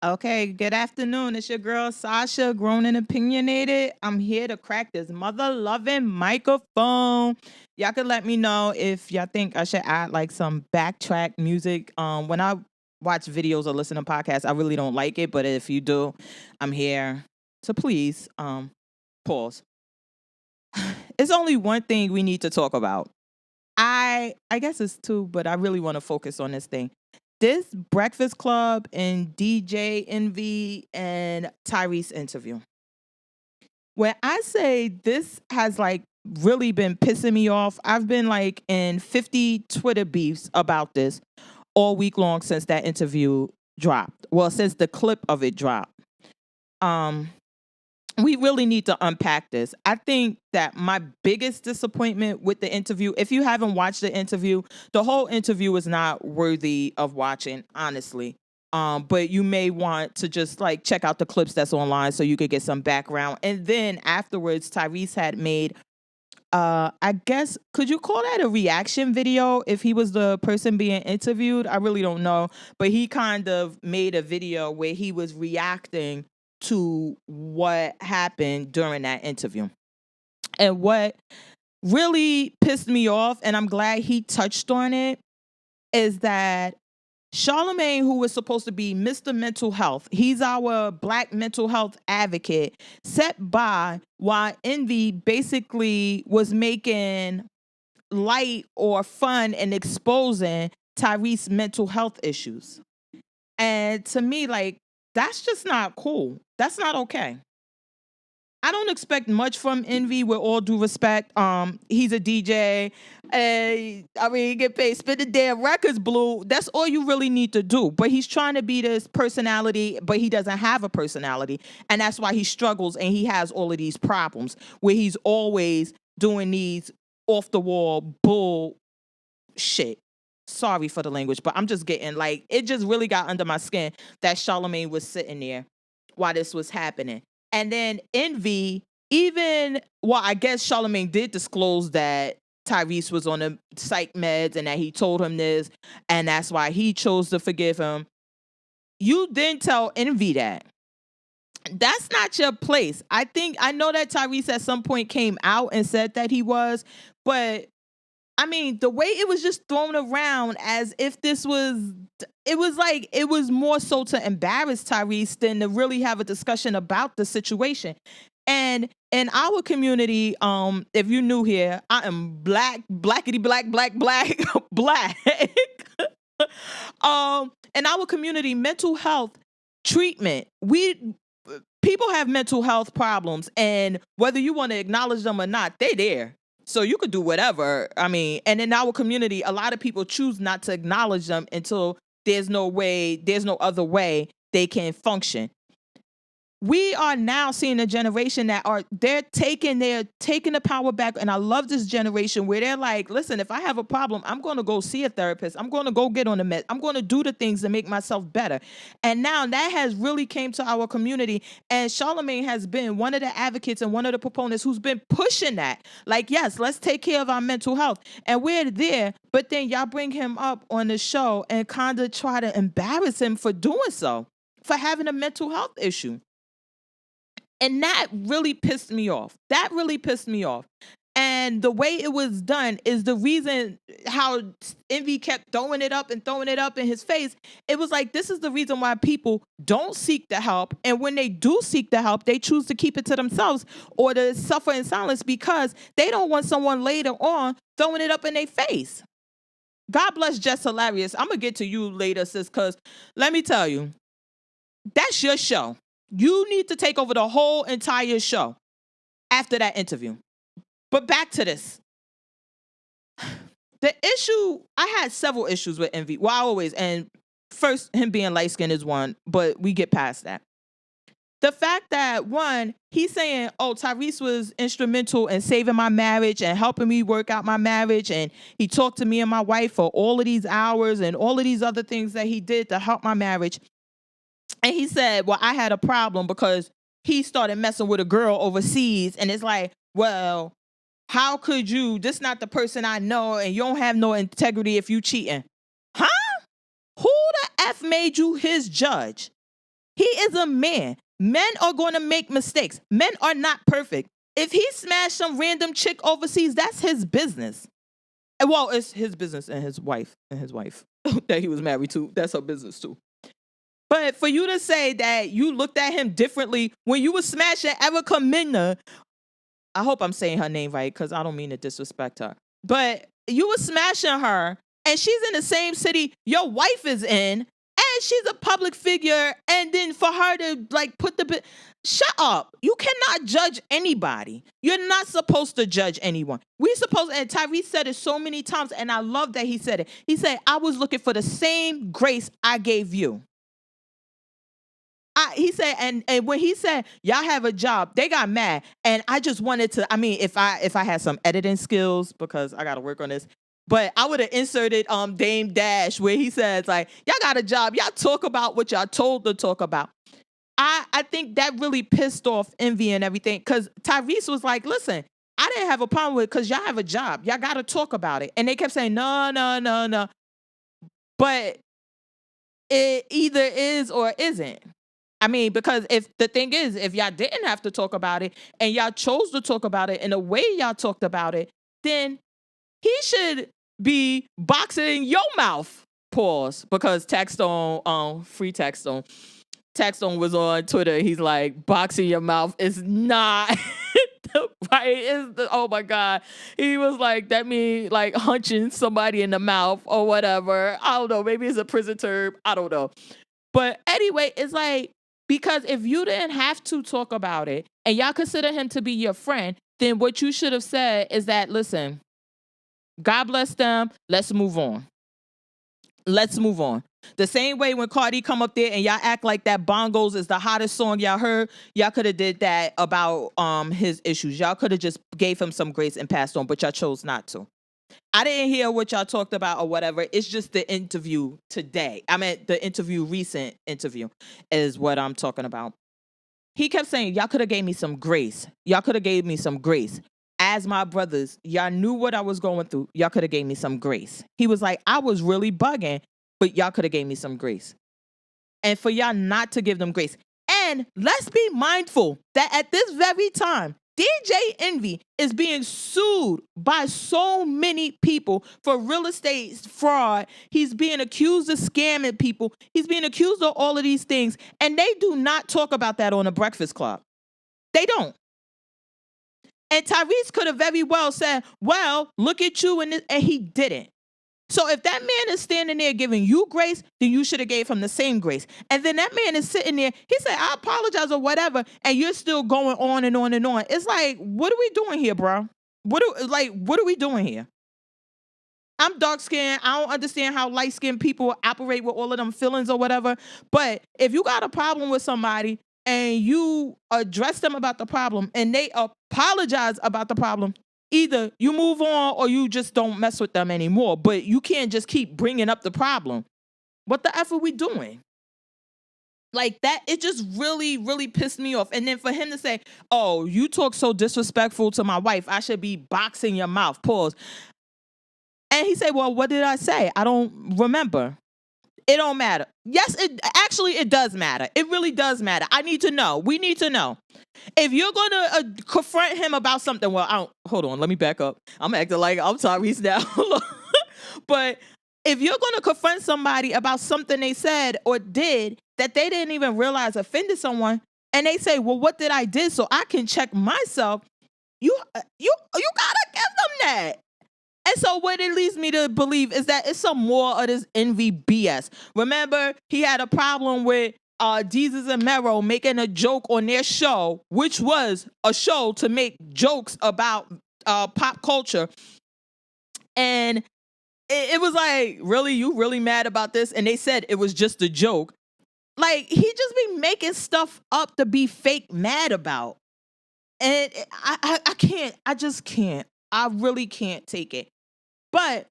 Okay, good afternoon. It's your girl Sasha, grown and opinionated. I'm here to crack this mother loving microphone. Y'all could let me know if y'all think I should add like some backtrack music. When I watch videos or listen to podcasts, I really don't like it, but if you do, I'm here to please pause. It's only one thing we need to talk about. I guess it's two, but I really want to focus on this thing. This Breakfast Club and DJ Envy and Tyrese interview. When I say this has like really been pissing me off, I've been like in 50 Twitter beefs about this all week long since that interview dropped. Well, since the clip of it dropped. Um we really need to unpack this. I think that my biggest disappointment with the interview, if you haven't watched the interview, the whole interview is not worthy of watching, honestly. But you may want to just like check out the clips that's online so you could get some background. And then afterwards, Tyrese had made I guess could you call that a reaction video if he was the person being interviewed? I really don't know, but he kind of made a video where he was reacting to what happened during that interview. And what really pissed me off, and I'm glad he touched on it, is that Charlemagne, who was supposed to be Mr. Mental Health, he's our black mental health advocate, sat by while Envy basically was making light or fun and exposing Tyrese's mental health issues. And to me, like, that's just not cool. That's not okay. I don't expect much from Envy with all due respect. He's a DJ. I mean, he get paid. Spit the damn records, Blue. That's all you really need to do. But he's trying to be this personality, but he doesn't have a personality. And that's why he struggles and he has all of these problems where he's always doing these off the wall bull shit. Sorry for the language, but I'm just getting like, it just really got under my skin that Charlemagne was sitting there while this was happening. And then Envy, even, well, I guess Charlemagne did disclose that Tyrese was on the psych meds and that he told him this, and that's why he chose to forgive him. You didn't tell Envy that. That's not your place. I know that Tyrese at some point came out and said that he was, but I mean, the way it was just thrown around as if this was, it was like, it was more so to embarrass Tyrese than to really have a discussion about the situation. And in our community, if you're new here, I am black, blackity black, black, black, black. In our community, mental health treatment, people have mental health problems, and whether you want to acknowledge them or not, they there. So you could do whatever. I mean, and in our community, a lot of people choose not to acknowledge them until there's no other way they can function. We are now seeing a generation that they're taking the power back. And I love this generation where they're like, listen, if I have a problem, I'm going to go see a therapist. I'm going to go get on the med. I'm going to do the things to make myself better. And now that has really came to our community. And Charlemagne has been one of the advocates and one of the proponents who's been pushing that. Like, yes, let's take care of our mental health. And we're there, but then y'all bring him up on the show and kind of try to embarrass him for doing so, for having a mental health issue. And that really pissed me off. And the way it was done is the reason how Envy kept throwing it up in his face. It was like, this is the reason why people don't seek the help. And when they do seek the help, they choose to keep it to themselves or to suffer in silence because they don't want someone later on throwing it up in their face. God bless Jess Hilarious. I'm going to get to you later, sis, because let me tell you, that's your show. You need to take over the whole entire show after that interview. But back to this. The issue, I had several issues with Envy. Well, always. And first, him being light-skinned is one, but we get past that. The fact that, one, he's saying, oh, Tyrese was instrumental in saving my marriage and helping me work out my marriage. And he talked to me and my wife for all of these hours and all of these other things that he did to help my marriage. And he said, well, I had a problem because he started messing with a girl overseas. And it's like, well, how could you? This not the person I know, and you don't have no integrity if you cheating. Huh? Who the F made you his judge? He is a man. Men are going to make mistakes. Men are not perfect. If he smashed some random chick overseas, that's his business. Well, it's his business and his wife that he was married to. That's her business too. But for you to say that you looked at him differently when you were smashing Erica Mena, I hope I'm saying her name right because I don't mean to disrespect her. But you were smashing her and she's in the same city your wife is in and she's a public figure. And then for her to like put the... Shut up. You cannot judge anybody. You're not supposed to judge anyone. We're supposed... And Tyrese said it so many times and I love that he said it. He said, I was looking for the same grace I gave you. He said, and when he said y'all have a job, they got mad, and I just wanted to. I mean, if I had some editing skills, because I got to work on this, but I would have inserted Dame Dash where he says like, y'all got a job, y'all talk about what y'all told to talk about. I think that really pissed off Envy and everything, because Tyrese was like, listen, I didn't have a problem with it because y'all have a job, y'all got to talk about it, and they kept saying no, but it either is or isn't. I mean, because if the thing is, if y'all didn't have to talk about it and y'all chose to talk about it in the way y'all talked about it, then he should be boxing your mouth. Pause. Because free Textone was on Twitter. He's like, boxing your mouth is not right. Oh my God. He was like, that means like hunching somebody in the mouth or whatever. I don't know. Maybe it's a prison term. I don't know. But anyway, it's like, because if you didn't have to talk about it and y'all consider him to be your friend, then what you should have said is that, listen, God bless them. Let's move on. Let's move on. The same way when Cardi come up there and y'all act like that Bongos is the hottest song y'all heard, y'all could have did that about his issues. Y'all could have just gave him some grace and passed on, but y'all chose not to. I didn't hear what y'all talked about or whatever. It's just the interview today. I mean, recent interview is what I'm talking about. He kept saying, y'all could have gave me some grace. Y'all could have gave me some grace. As my brothers, y'all knew what I was going through. Y'all could have gave me some grace. He was like, I was really bugging, but y'all could have gave me some grace. And for y'all not to give them grace. And let's be mindful that at this very time, DJ Envy is being sued by so many people for real estate fraud. He's being accused of scamming people. He's being accused of all of these things. And they do not talk about that on the Breakfast Club. They don't. And Tyrese could have very well said, well, look at you. And he didn't. So if that man is standing there giving you grace, then you should have gave him the same grace. And then that man is sitting there, he said, I apologize or whatever, and you're still going on and on and on. It's like, what are we doing here, bro? What are we doing here? I'm dark-skinned. I don't understand how light-skinned people operate with all of them feelings or whatever. But if you got a problem with somebody and you address them about the problem and they apologize about the problem, either you move on or you just don't mess with them anymore. But you can't just keep bringing up the problem. What the F are we doing? Like that, it just really, really pissed me off. And then for him to say, oh, you talk so disrespectful to my wife, I should be boxing your mouth. Pause. And he said, well, what did I say? I don't remember. It don't matter. Yes, it does matter. It really does matter. I need to know. We need to know. If you're going to confront him about something, well, hold on, let me back up. I'm acting like I'm Tyrese now. But if you're going to confront somebody about something they said or did that they didn't even realize offended someone, and they say, well, what did I do so I can check myself? You gotta give them that. And so what it leads me to believe is that it's some more of this Envy BS. Remember, he had a problem with Jesus and Mero making a joke on their show, which was a show to make jokes about pop culture. And it was like, really? You really mad about this? And they said it was just a joke. Like, he just be making stuff up to be fake mad about. And I can't. I just can't. I really can't take it. But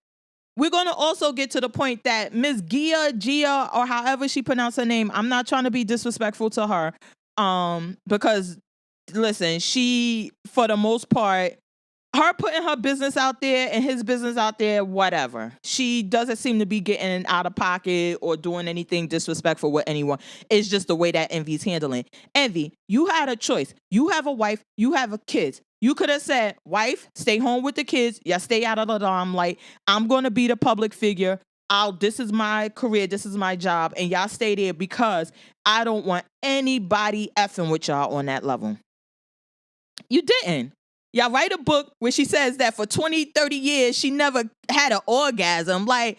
we're going to also get to the point that Miss Gia, or however she pronounced her name, I'm not trying to be disrespectful to her, because, listen, she, for the most part, her putting her business out there and his business out there, whatever. She doesn't seem to be getting out of pocket or doing anything disrespectful with anyone. It's just the way that Envy's handling. Envy, you had a choice. You have a wife. You have a kids. You could have said, wife, stay home with the kids. Y'all stay out of the limelight. I'm going to be the public figure. This is my career. This is my job. And y'all stay there because I don't want anybody effing with y'all on that level. You didn't. Y'all write a book where she says that for 20, 30 years, she never had an orgasm. Like,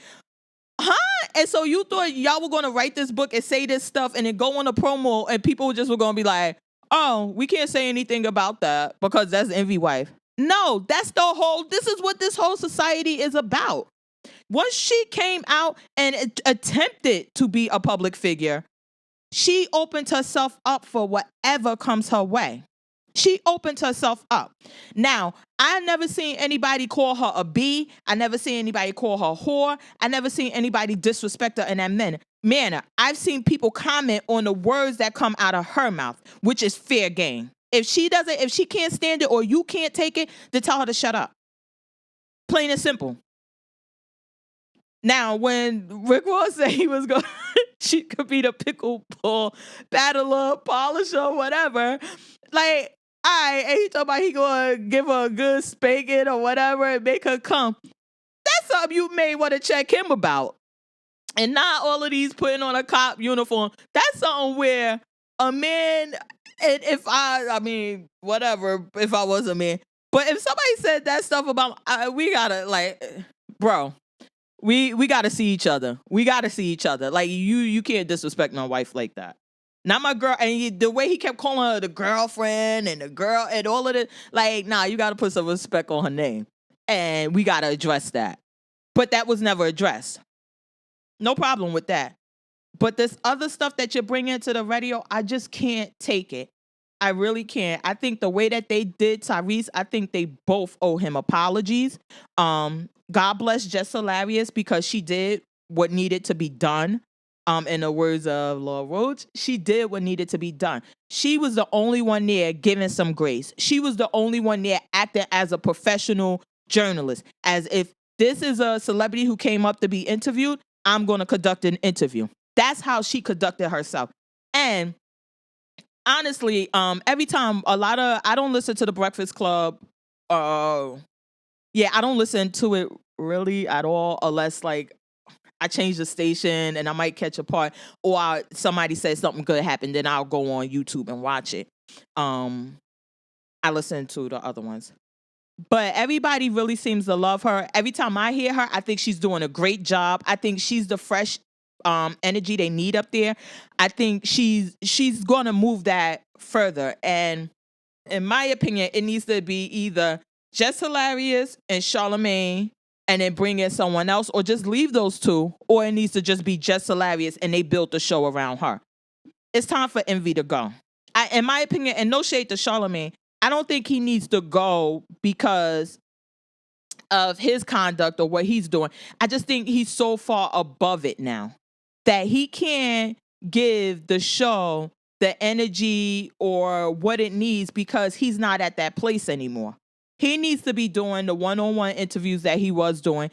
huh? And so you thought y'all were going to write this book and say this stuff and then go on a promo and people just were going to be like, oh, we can't say anything about that because that's Envy wife. No, this is what this whole society is about. Once she came out and attempted to be a public figure, she opened herself up for whatever comes her way. She opened herself up. Now, I never seen anybody call her a B. I never seen anybody call her whore. I never seen anybody disrespect her in that manner. I've seen people comment on the words that come out of her mouth, which is fair game. If she can't stand it or you can't take it, then tell her to shut up. Plain and simple. Now, when Rick Ross said he was going, she could be the pickleball battler, polisher, whatever. Like, and he talking about he gonna give her a good spanking or whatever and make her come. That's something you may want to check him about. And not all of these putting on a cop uniform. That's something where a man, and if whatever, if I was a man. But if somebody said that stuff about, we gotta, like, bro, we gotta see each other. We gotta see each other. Like, you can't disrespect my wife like that. Not my girl. And the way he kept calling her the girlfriend and the girl and all of it. Like, nah, you got to put some respect on her name. And we got to address that. But that was never addressed. No problem with that. But this other stuff that you're bringing to the radio, I just can't take it. I really can't. I think the way that they did Tyrese, I think they both owe him apologies. God bless Jess Hilarious because she did what needed to be done. In the words of Laura Roach, she did what needed to be done. She was the only one there giving some grace. She was the only one there acting as a professional journalist. As if this is a celebrity who came up to be interviewed, I'm going to conduct an interview. That's how she conducted herself. And honestly, every time I don't listen to The Breakfast Club. I don't listen to it really at all unless like I change the station and I might catch a part or somebody says something good happened, then I'll go on YouTube and watch it. I listen to the other ones. But everybody really seems to love her. Every time I hear her, I think she's doing a great job. I think she's the fresh energy they need up there. I think she's going to move that further. And in my opinion, it needs to be either Jess Hilarious and Charlamagne and then bring in someone else, or just leave those two, or it needs to just be Jess Hilarious and they built the show around her. It's time for Envy to go. In my opinion, and no shade to Charlamagne, I don't think he needs to go because of his conduct or what he's doing. I just think he's so far above it now that he can't give the show the energy or what it needs because he's not at that place anymore. He needs to be doing the one-on-one interviews that he was doing.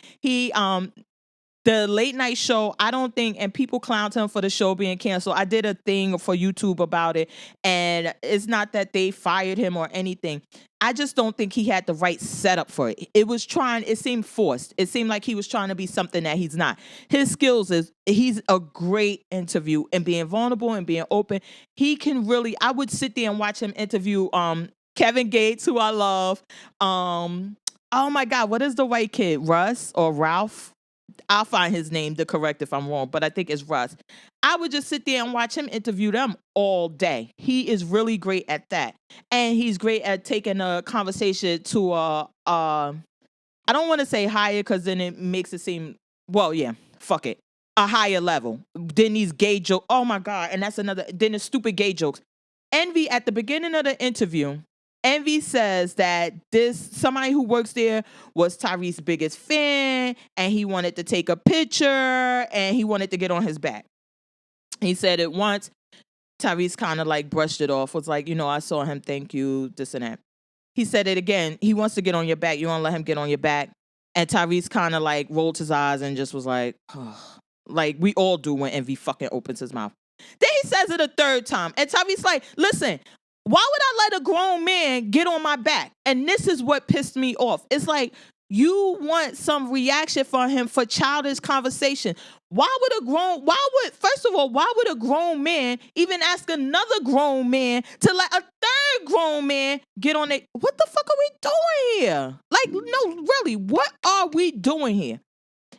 The late night show, I don't think, and people clowned him for the show being canceled. I did a thing for YouTube about it, and it's not that they fired him or anything. I just don't think he had the right setup for it. It seemed forced. It seemed like he was trying to be something that he's not. His skills he's a great interview and being vulnerable and being open. He can really, I would sit there and watch him interview Kevin Gates, who I love. Oh my God, what is the white kid? Russ or Ralph? I'll find his name to correct if I'm wrong, but I think it's Russ. I would just sit there and watch him interview them all day. He is really great at that. And he's great at taking a conversation to I don't want to say higher because then it makes it seem, well, yeah, fuck it. A higher level. Then these gay jokes. Oh my God. And that's another, then the stupid gay jokes. Envy, at the beginning of the interview, Envy says that somebody who works there was Tyrese's biggest fan and he wanted to take a picture and he wanted to get on his back. He said it once. Tyrese kind of like brushed it off, was like, I saw him, thank you, this and that. he said it again. He wants to get on your back. You want to let him get on your back. And Tyrese kind of like rolled his eyes and just was like, oh. Like we all do when Envy fucking opens his mouth. Then he says it a third time. And Tyrese like, listen, why would I let a grown man get on my back? And this is what pissed me off. It's like, you want some reaction from him for childish conversation. First of all, why would a grown man even ask another grown man to let a third grown man get on it? What the fuck are we doing here? Like, no, really, what are we doing here?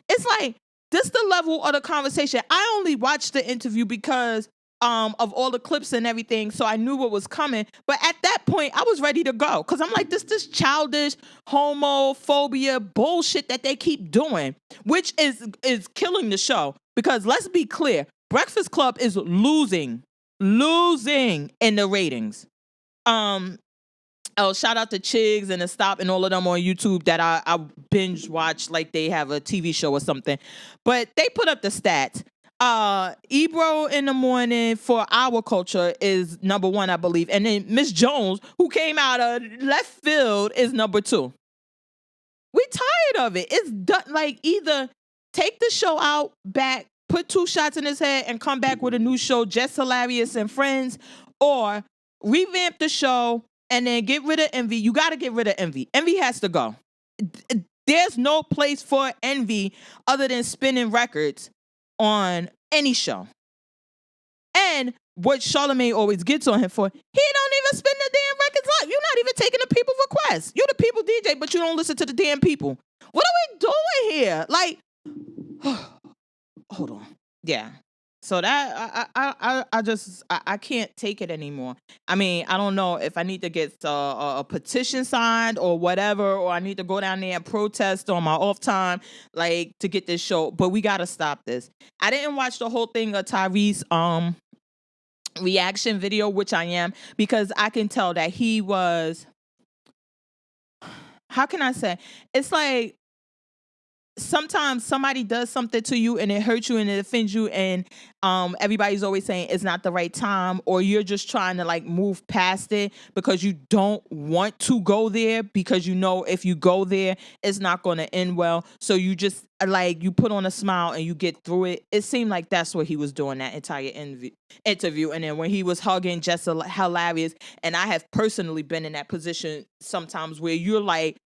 It's like, this the level of the conversation. I only watched the interview because of all the clips and everything, so I knew what was coming. But at that point, I was ready to go because I'm like, this childish homophobia bullshit that they keep doing, which is killing the show. Because let's be clear, Breakfast Club is losing in the ratings. Oh, shout out to Chigs and the Stop and all of them on YouTube that I binge watch like they have a TV show or something. But they put up the stats. Ebro in the morning for our culture is number 1, I believe. And then Miss Jones, who came out of left field, is number 2. We tired of it. It's done. Like, either take the show out back, put 2 shots in his head, and come back with a new show, Just Hilarious and Friends, or revamp the show and then get rid of Envy. You got to get rid of Envy. Envy has to go. There's no place for Envy other than spinning records on any show. And what Charlamagne always gets on him for, he don't even spin the damn records live. You're not even taking the people requests. You're the people DJ, but you don't listen to the damn people. What are we doing here? Like, hold on. Yeah. So that I can't take it anymore. I mean, I don't know if I need to get a petition signed or whatever, or I need to go down there and protest on my off time, like, to get this show. But we gotta stop this. I didn't watch the whole thing of Tyrese reaction video, which I am, because I can tell that he was. How can I say? It's like, sometimes somebody does something to you and it hurts you and it offends you, and everybody's always saying it's not the right time, or you're just trying to like move past it because you don't want to go there, because you know if you go there it's not going to end well, so you just like, you put on a smile and you get through it. It seemed like that's what he was doing that entire interview. And then when he was hugging Just Hilarious, and I have personally been in that position sometimes where you're like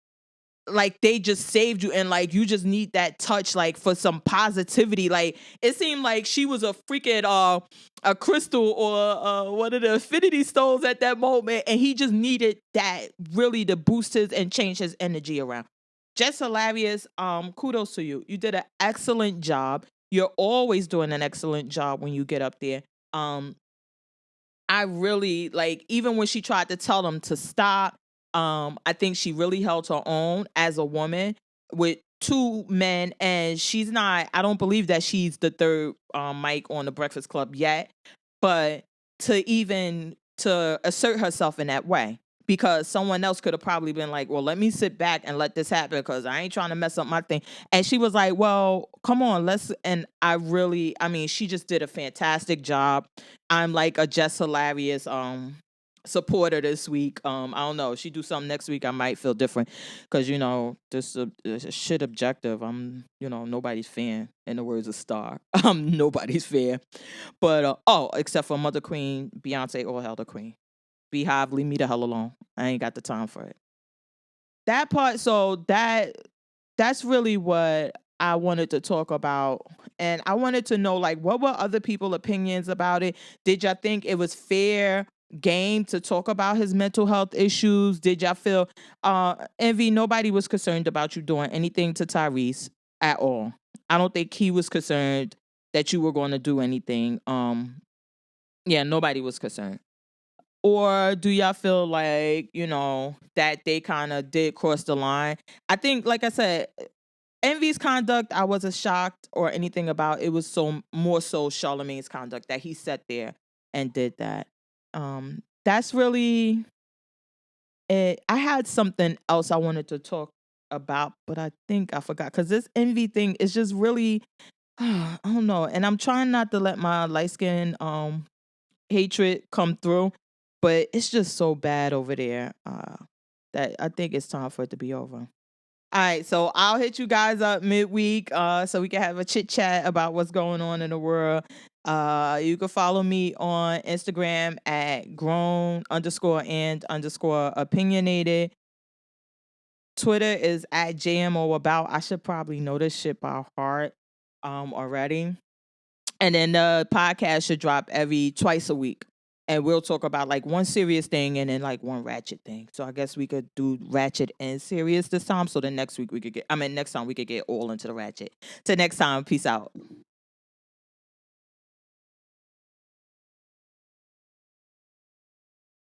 they just saved you, and like you just need that touch, like, for some positivity. Like, it seemed like she was a freaking a crystal or one of the affinity stones at that moment, and he just needed that really to boost his and change his energy around. Just Hilarious, kudos to you. You did an excellent job. You're always doing an excellent job when you get up there. I really, like, even when she tried to tell them to stop, I think she really held her own as a woman with 2 men, and I don't believe that she's the third mic on the Breakfast Club yet, but to assert herself in that way, because someone else could have probably been like, well, let me sit back and let this happen because I ain't trying to mess up my thing. And she was like, well, come on, and she just did a fantastic job. I'm like a Just Hilarious supporter this week. I don't know, if she do something next week I might feel different, because this is a shit objective. I'm nobody's fan, in the words of Star. I'm nobody's fan, but except for Mother Queen, Beyonce, all hell the queen. Beehive, leave me the hell alone. I ain't got the time for it. That part. So that's really what I wanted to talk about. And I wanted to know, like, what were other people's opinions about it? Did y'all think it was fair game to talk about his mental health issues? Did y'all feel, Envy, nobody was concerned about you doing anything to Tyrese at all. I don't think he was concerned that you were going to do anything. Yeah, nobody was concerned. Or do y'all feel like, that they kind of did cross the line? I think, like I said, Envy's conduct, I wasn't shocked or anything about. It was more so Charlamagne's conduct that he sat there and did that. That's really it. I had something else I wanted to talk about, but I think I forgot, because this Envy thing is just really, I don't know. And I'm trying not to let my light skin hatred come through, but it's just so bad over there. that I think it's time for it to be over. All right, so I'll hit you guys up midweek, so we can have a chit chat about what's going on in the world. You can follow me on Instagram at grown_and_opinionated. Twitter is at JMO about. I should probably know this shit by heart already. And then the podcast should drop every twice a week. And we'll talk about like one serious thing and then like one ratchet thing. So I guess we could do ratchet and serious this time. So then next week we could get, next time we could get all into the ratchet. Till next time, peace out.